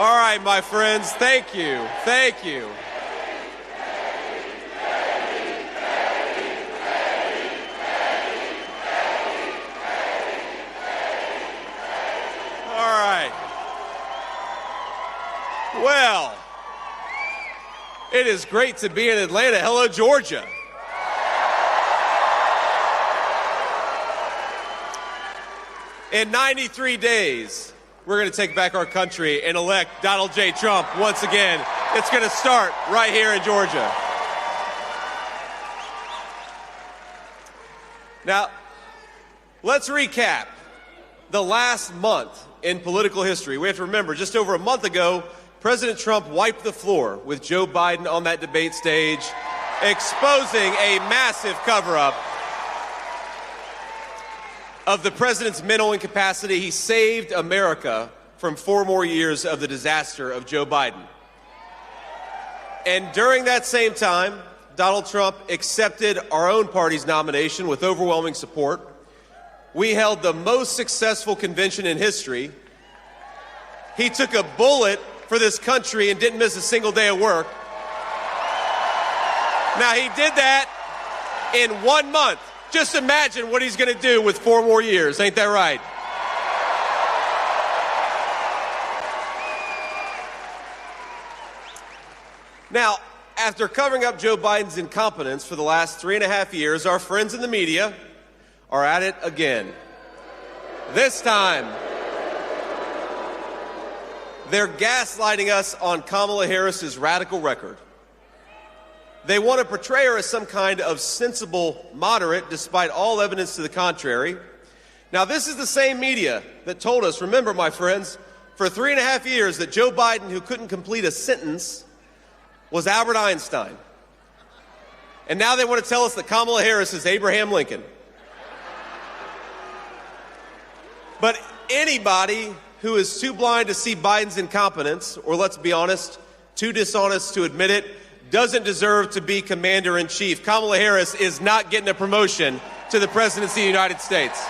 All right, my friends, thank you. Thank you. All right. Well, it is great to be in Atlanta. Hello, Georgia. In 93 days, we're going to take back our country and elect Donald J. Trump once again. It's going to start right here in Georgia. Now, let's recap the last month in political history. We have to remember, just over a month ago, President Trump wiped the floor with Joe Biden on that debate stage, exposing a massive cover-up of the president's mental incapacity. He saved America from 4 more years of the disaster of Joe Biden. And during that same time, Donald Trump accepted our own party's nomination with overwhelming support. We held the most successful convention in history. He took a bullet for this country and didn't miss a single day of work. Now, he did that in 1 month. Just imagine what he's going to do with 4 more years. Ain't that right? Now, after covering up Joe Biden's incompetence for the last 3.5 years, our friends in the media are at it again. This time, they're gaslighting us on Kamala Harris's radical record. They want to portray her as some kind of sensible moderate, despite all evidence to the contrary. Now, this is the same media that told us, remember, my friends, for 3.5 years that Joe Biden, who couldn't complete a sentence, was Albert Einstein. And now they want to tell us that Kamala Harris is Abraham Lincoln. But anybody who is too blind to see Biden's incompetence, or let's be honest, too dishonest to admit it, doesn't deserve to be commander-in-chief. Kamala Harris is not getting a promotion to the presidency of the United States.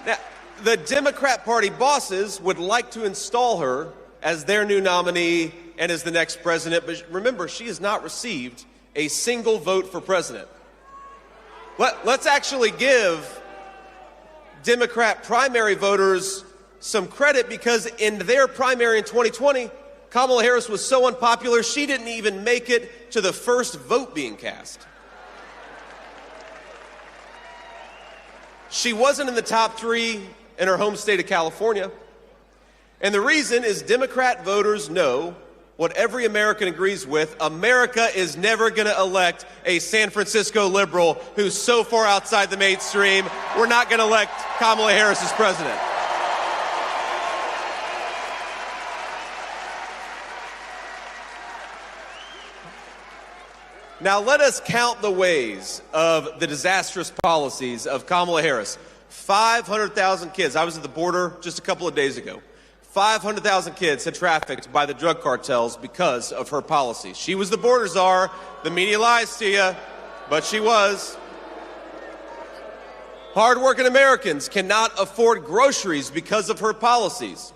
Now, the Democrat Party bosses would like to install her as their new nominee and as the next president, but remember, she has not received a single vote for president. Let's actually give Democrat primary voters some credit, because in their primary in 2020, Kamala Harris was so unpopular, she didn't even make it to the first vote being cast. She wasn't in the top 3 in her home state of California. And the reason is Democrat voters know what every American agrees with: America is never going to elect a San Francisco liberal who's so far outside the mainstream. We're not going to elect Kamala Harris as president. Now, let us count the ways of the disastrous policies of Kamala Harris. 500,000 kids. I was at the border just a couple of days ago. 500,000 kids had trafficked by the drug cartels because of her policies. She was the border czar. The media lies to you, but she was. Hardworking Americans cannot afford groceries because of her policies.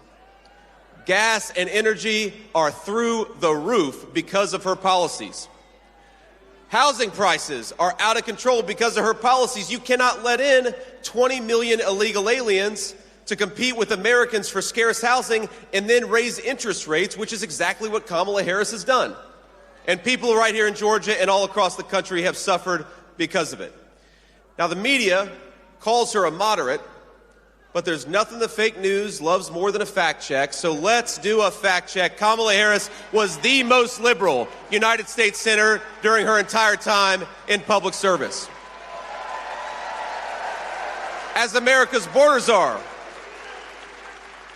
Gas and energy are through the roof because of her policies. Housing prices are out of control because of her policies. You cannot let in 20 million illegal aliens to compete with Americans for scarce housing and then raise interest rates, which is exactly what Kamala Harris has done. And people right here in Georgia and all across the country have suffered because of it. Now, the media calls her a moderate, but there's nothing the fake news loves more than a fact check, so let's do a fact check. Kamala Harris was the most liberal United States senator during her entire time in public service. As America's border czar,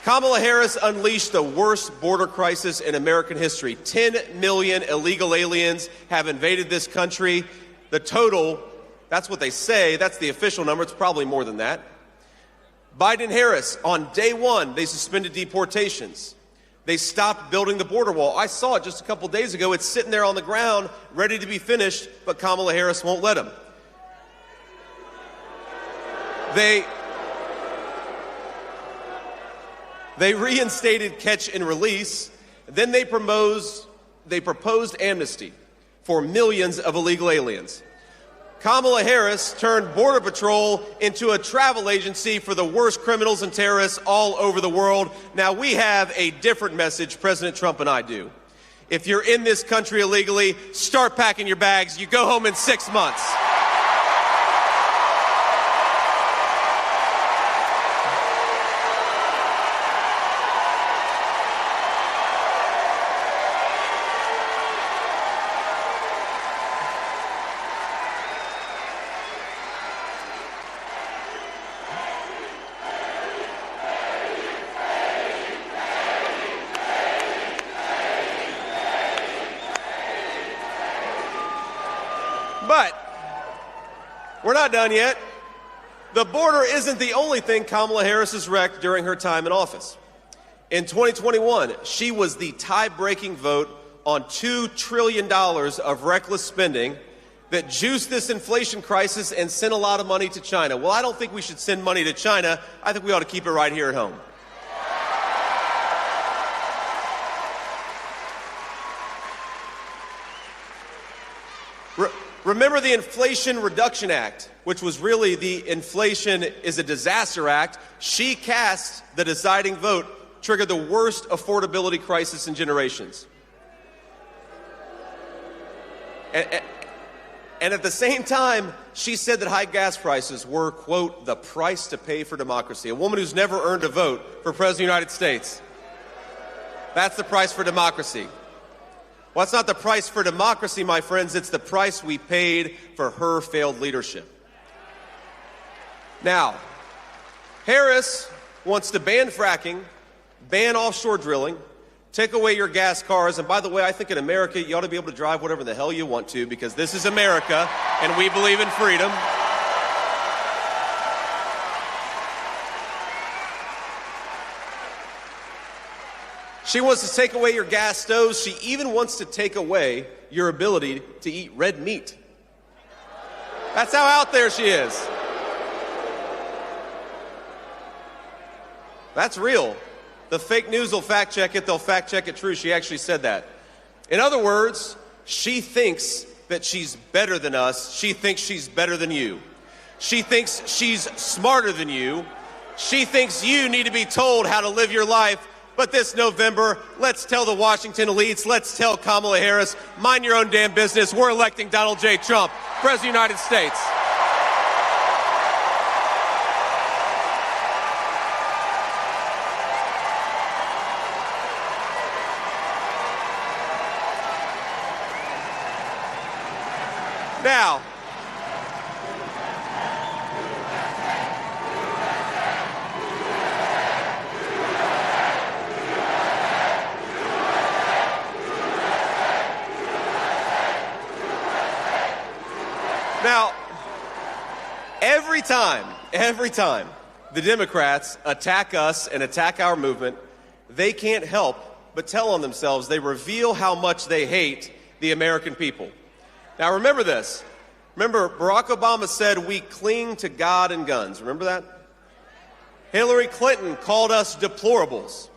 Kamala Harris unleashed the worst border crisis in American history. 10 million illegal aliens have invaded this country. The total, that's what they say, that's the official number, it's probably more than that. Biden and Harris, on day 1, they suspended deportations. They stopped building the border wall. I saw it just a couple days ago. It's sitting there on the ground, ready to be finished, but Kamala Harris won't let them. They reinstated catch and release. Then they proposed amnesty for millions of illegal aliens. Kamala Harris turned Border Patrol into a travel agency for the worst criminals and terrorists all over the world. Now, we have a different message, President Trump and I do. If you're in this country illegally, start packing your bags. You go home in 6 months. But we're not done yet. The border isn't the only thing Kamala Harris has wrecked during her time in office. In 2021, she was the tie-breaking vote on $2 trillion of reckless spending that juiced this inflation crisis and sent a lot of money to China. Well, I don't think we should send money to China. I think we ought to keep it right here at home. Remember the Inflation Reduction Act, which was really the Inflation is a Disaster Act. She cast the deciding vote, triggered the worst affordability crisis in generations. And at the same time, she said that high gas prices were, quote, the price to pay for democracy. A woman who's never earned a vote for President of the United States. That's the price for democracy. Well, it's not the price for democracy, my friends. It's the price we paid for her failed leadership. Now, Harris wants to ban fracking, ban offshore drilling, take away your gas cars. And by the way, I think in America, you ought to be able to drive whatever the hell you want to, because this is America, and we believe in freedom. She wants to take away your gas stoves. She even wants to take away your ability to eat red meat. That's how out there she is. That's real. The fake news will fact check it. They'll fact check it true. She actually said that. In other words, she thinks that she's better than us. She thinks she's better than you. She thinks she's smarter than you. She thinks you need to be told how to live your life. But this November, let's tell the Washington elites, let's tell Kamala Harris, mind your own damn business. We're electing Donald J. Trump, President of the United States. Now, every time the Democrats attack us and attack our movement, they can't help but tell on themselves. They reveal how much they hate the American people. Now remember this. Remember, Barack Obama said we cling to God and guns. Remember that? Hillary Clinton called us deplorables.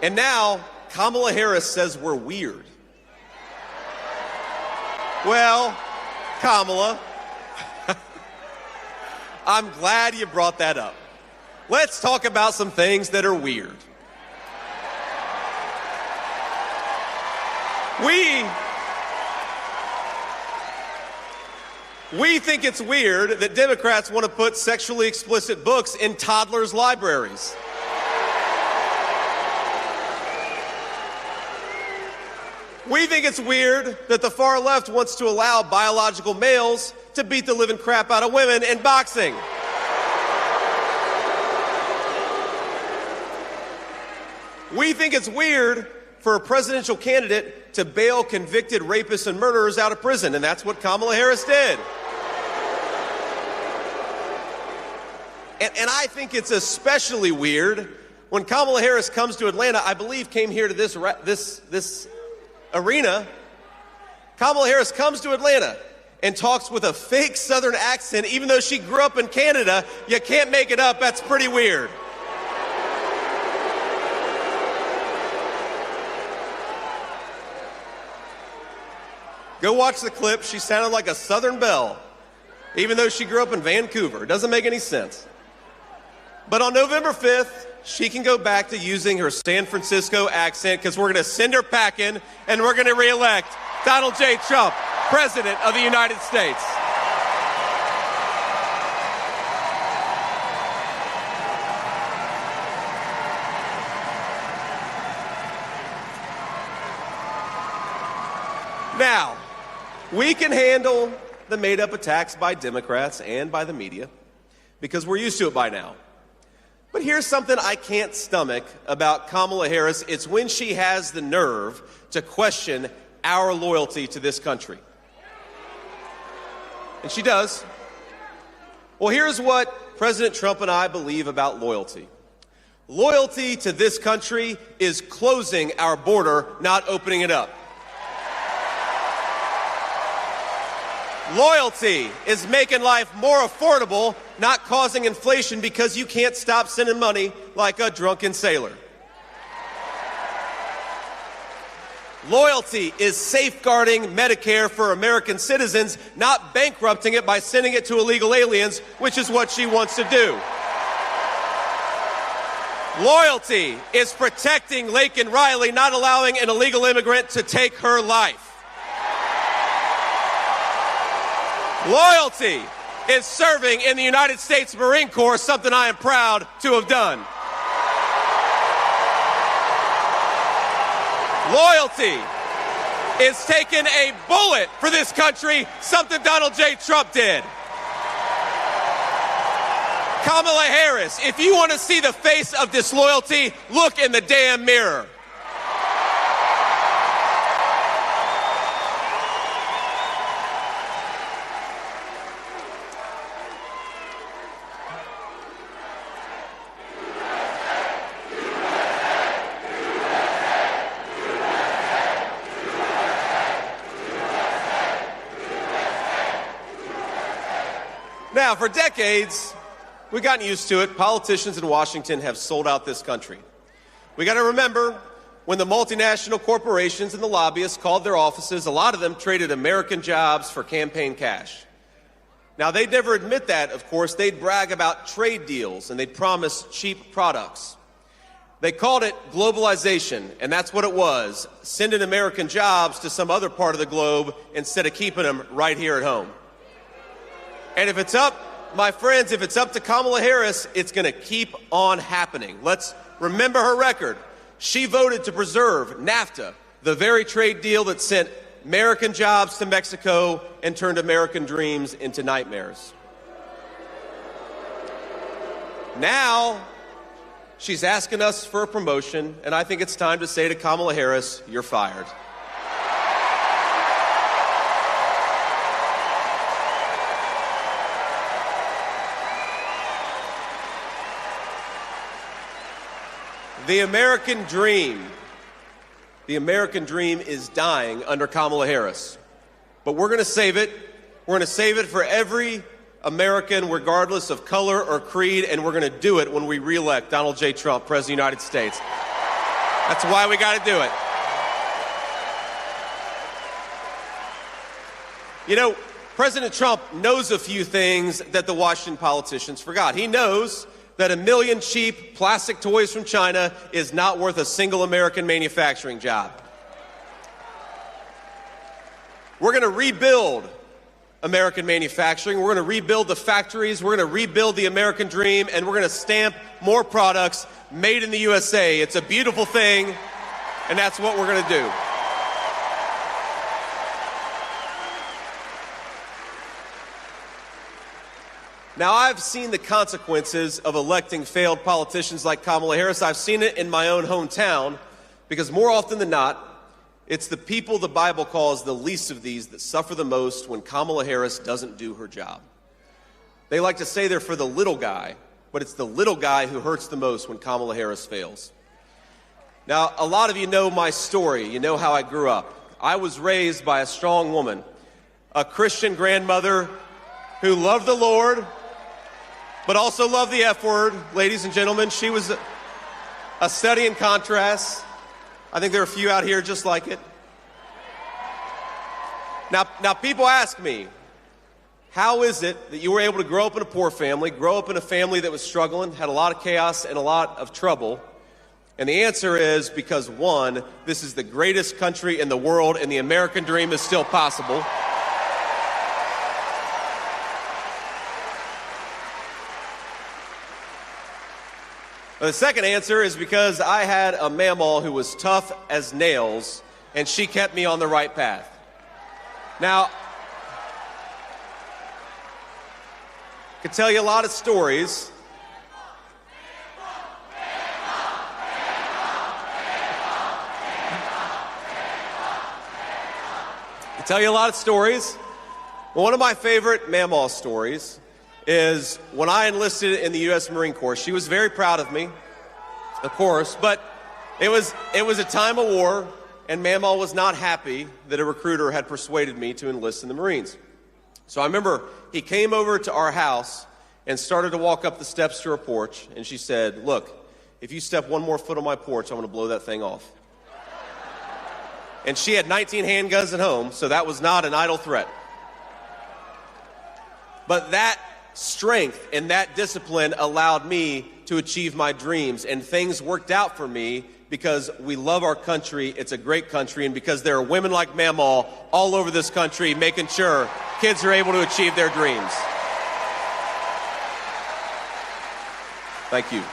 And now Kamala Harris says we're weird. Well, Kamala, I'm glad you brought that up. Let's talk about some things that are weird. We think it's weird that Democrats want to put sexually explicit books in toddlers' libraries. We think it's weird that the far left wants to allow biological males to beat the living crap out of women in boxing. We think it's weird for a presidential candidate to bail convicted rapists and murderers out of prison, and that's what Kamala Harris did. And I think it's especially weird when Kamala Harris comes to Atlanta. I believe came here to this arena. Kamala Harris comes to Atlanta, and talks with a fake Southern accent, even though she grew up in Canada. You can't make it up. That's pretty weird. Go watch the clip. She sounded like a Southern belle, even though she grew up in Vancouver. It doesn't make any sense. But on November 5th, she can go back to using her San Francisco accent, because we're going to send her packing and we're going to reelect Donald J. Trump, President of the United States. Now, we can handle the made-up attacks by Democrats and by the media because we're used to it by now. But here's something I can't stomach about Kamala Harris. It's when she has the nerve to question our loyalty to this country. And she does. Well, here's what President Trump and I believe about loyalty. Loyalty to this country is closing our border, not opening it up. Loyalty is making life more affordable, not causing inflation because you can't stop sending money like a drunken sailor. Loyalty is safeguarding Medicare for American citizens, not bankrupting it by sending it to illegal aliens, which is what she wants to do. Loyalty is protecting Laken Riley, not allowing an illegal immigrant to take her life. Loyalty is serving in the United States Marine Corps, something I am proud to have done. Loyalty is taking a bullet for this country, something Donald J. Trump did. Kamala Harris, if you want to see the face of disloyalty, look in the damn mirror. Now, for decades, we've gotten used to it. Politicians in Washington have sold out this country. We got to remember when the multinational corporations and the lobbyists called their offices, a lot of them traded American jobs for campaign cash. Now, they'd never admit that, of course. They'd brag about trade deals and they'd promise cheap products. They called it globalization, and that's what it was, sending American jobs to some other part of the globe instead of keeping them right here at home. And if it's up, my friends, if it's up to Kamala Harris, it's going to keep on happening. Let's remember her record. She voted to preserve NAFTA, the very trade deal that sent American jobs to Mexico and turned American dreams into nightmares. Now, she's asking us for a promotion, and I think it's time to say to Kamala Harris, you're fired. The American dream is dying under Kamala Harris. But we're going to save it. We're going to save it for every American, regardless of color or creed, and we're going to do it when we reelect Donald J. Trump, President of the United States. That's why we got to do it. You know, President Trump knows a few things that the Washington politicians forgot. He knows that 1 million cheap plastic toys from China is not worth a single American manufacturing job. We're going to rebuild American manufacturing. We're going to rebuild the factories. We're going to rebuild the American dream, and we're going to stamp more products made in the USA. It's a beautiful thing, and that's what we're going to do. Now, I've seen the consequences of electing failed politicians like Kamala Harris. I've seen it in my own hometown because more often than not, it's the people the Bible calls the least of these that suffer the most when Kamala Harris doesn't do her job. They like to say they're for the little guy, but it's the little guy who hurts the most when Kamala Harris fails. Now, a lot of you know my story. You know how I grew up. I was raised by a strong woman. a Christian grandmother who loved the Lord, but also loved the F word. Ladies and gentlemen, she was a study in contrast. I think there are a few out here just like it. Now people ask me, how is it that you were able to grow up in a poor family, grow up in a family that was struggling, had a lot of chaos and a lot of trouble? And the answer is because, one, this is the greatest country in the world and the American dream is still possible. The second answer is because I had a mamaw who was tough as nails, and she kept me on the right path. Now, I could tell you a lot of stories. But one of my favorite mamaw stories is when I enlisted in the U.S. Marine Corps. She was very proud of me, of course, but it was a time of war, and mamaw was not happy that a recruiter had persuaded me to enlist in the Marines. So I remember he came over to our house and started to walk up the steps to her porch, and she said, "Look, if you step one more foot on my porch, I'm going to blow that thing off." And she had 19 handguns at home, so that was not an idle threat. But that strength and that discipline allowed me to achieve my dreams, and things worked out for me because we love our country. It's a great country, and because there are women like mamaw all over this country making sure kids are able to achieve their dreams. Thank you.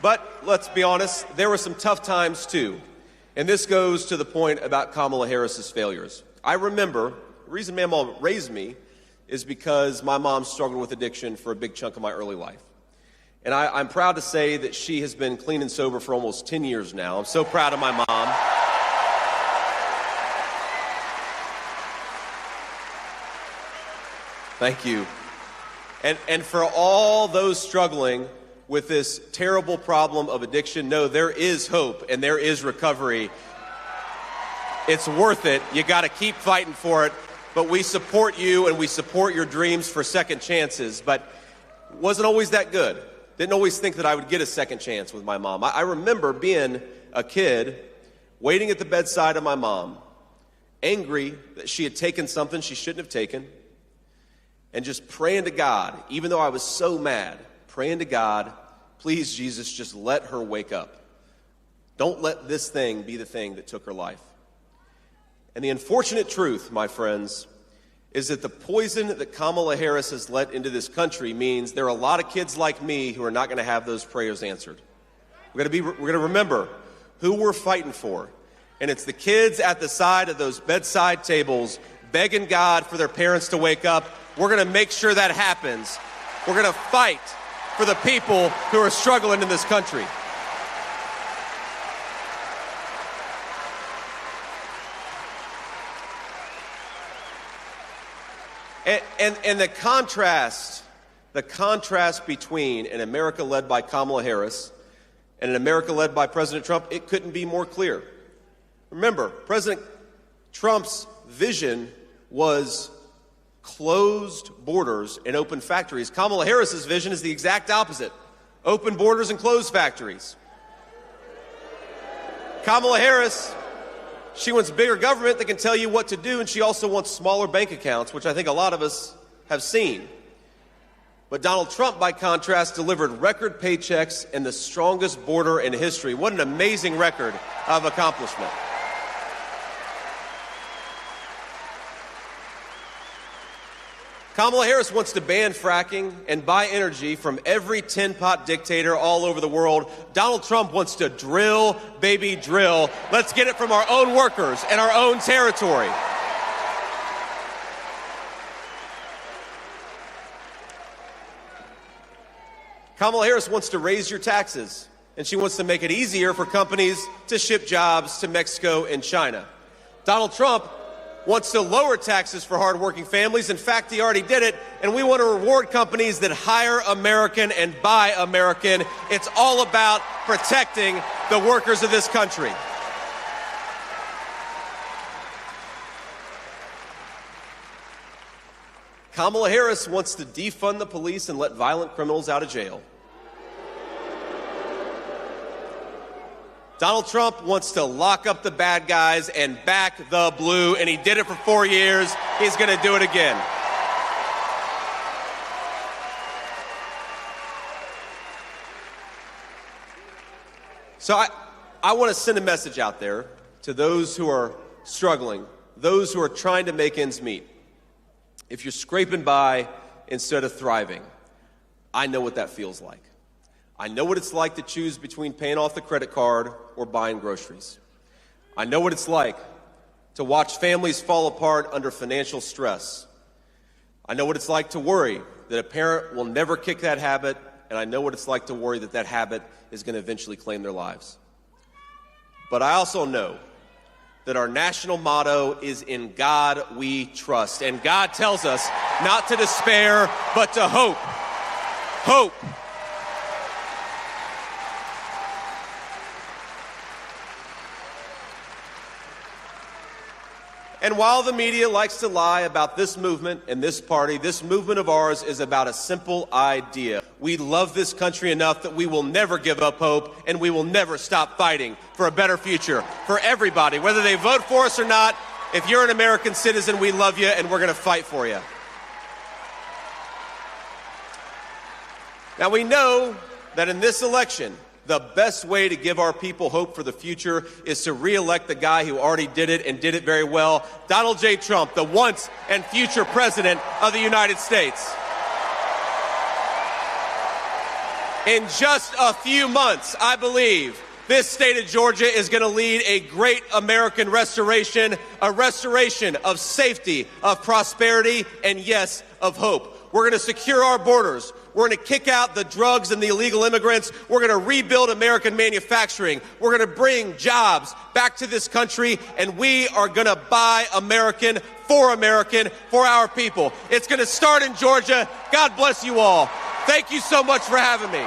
But let's be honest, there were some tough times too. And this goes to the point about Kamala Harris's failures. I remember the reason mamaw raised me is because my mom struggled with addiction for a big chunk of my early life. And I'm proud to say that she has been clean and sober for almost 10 years now. I'm so proud of my mom. Thank you. And for all those struggling with this terrible problem of addiction, no, there is hope and there is recovery. It's worth it. You got to keep fighting for it. But we support you and we support your dreams for second chances. But it wasn't always that good. Didn't always think that I would get a second chance with my mom. I remember being a kid, waiting at the bedside of my mom, angry that she had taken something she shouldn't have taken, and just praying to God, even though I was so mad, praying to God, please, Jesus, just let her wake up. Don't let this thing be the thing that took her life. And the unfortunate truth, my friends, is that the poison that Kamala Harris has let into this country means there are a lot of kids like me who are not going to have those prayers answered. We're going to remember who we're fighting for. And it's the kids at the side of those bedside tables begging God for their parents to wake up. We're going to make sure that happens. We're going to fight for the people who are struggling in this country. And the contrast between an America led by Kamala Harris and an America led by President Trump, it couldn't be more clear. Remember, President Trump's vision was closed borders and open factories. Kamala Harris's vision is the exact opposite: open borders and closed factories. Kamala Harris, she wants bigger government that can tell you what to do, and she also wants smaller bank accounts, which I think a lot of us have seen. But Donald Trump, by contrast, delivered record paychecks and the strongest border in history. What an amazing record of accomplishment. Kamala Harris wants to ban fracking and buy energy from every tin-pot dictator all over the world. Donald Trump wants to drill, baby, drill. Let's get it from our own workers and our own territory. Kamala Harris wants to raise your taxes, and she wants to make it easier for companies to ship jobs to Mexico and China. Donald Trump wants to lower taxes for hardworking families. In fact, he already did it, and we want to reward companies that hire American and buy American. It's all about protecting the workers of this country. Kamala Harris wants to defund the police and let violent criminals out of jail. Donald Trump wants to lock up the bad guys and back the blue, and he did it for 4 years. He's going to do it again. So I want to send a message out there to those who are struggling, those who are trying to make ends meet. If you're scraping by instead of thriving, I know what that feels like. I know what it's like to choose between paying off the credit card or buying groceries. I know what it's like to watch families fall apart under financial stress. I know what it's like to worry that a parent will never kick that habit, and I know what it's like to worry that that habit is going to eventually claim their lives. But I also know that our national motto is "In God We Trust," and God tells us not to despair, but to hope. Hope. And while the media likes to lie about this movement and this party, this movement of ours is about a simple idea. We love this country enough that we will never give up hope, and we will never stop fighting for a better future for everybody, whether they vote for us or not. If you're an American citizen, we love you, and we're going to fight for you. Now, we know that in this election, the best way to give our people hope for the future is to re-elect the guy who already did it and did it very well, Donald J. Trump, the once and future president of the United States. In just a few months, I believe this state of Georgia is going to lead a great American restoration, a restoration of safety, of prosperity, and yes, of hope. We're going to secure our borders. We're going to kick out the drugs and the illegal immigrants. We're going to rebuild American manufacturing. We're going to bring jobs back to this country, and we are going to buy American, for our people. It's going to start in Georgia. God bless you all. Thank you so much for having me.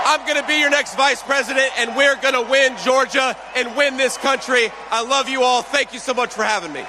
I'm going to be your next vice president, and we're going to win Georgia and win this country. I love you all. Thank you so much for having me.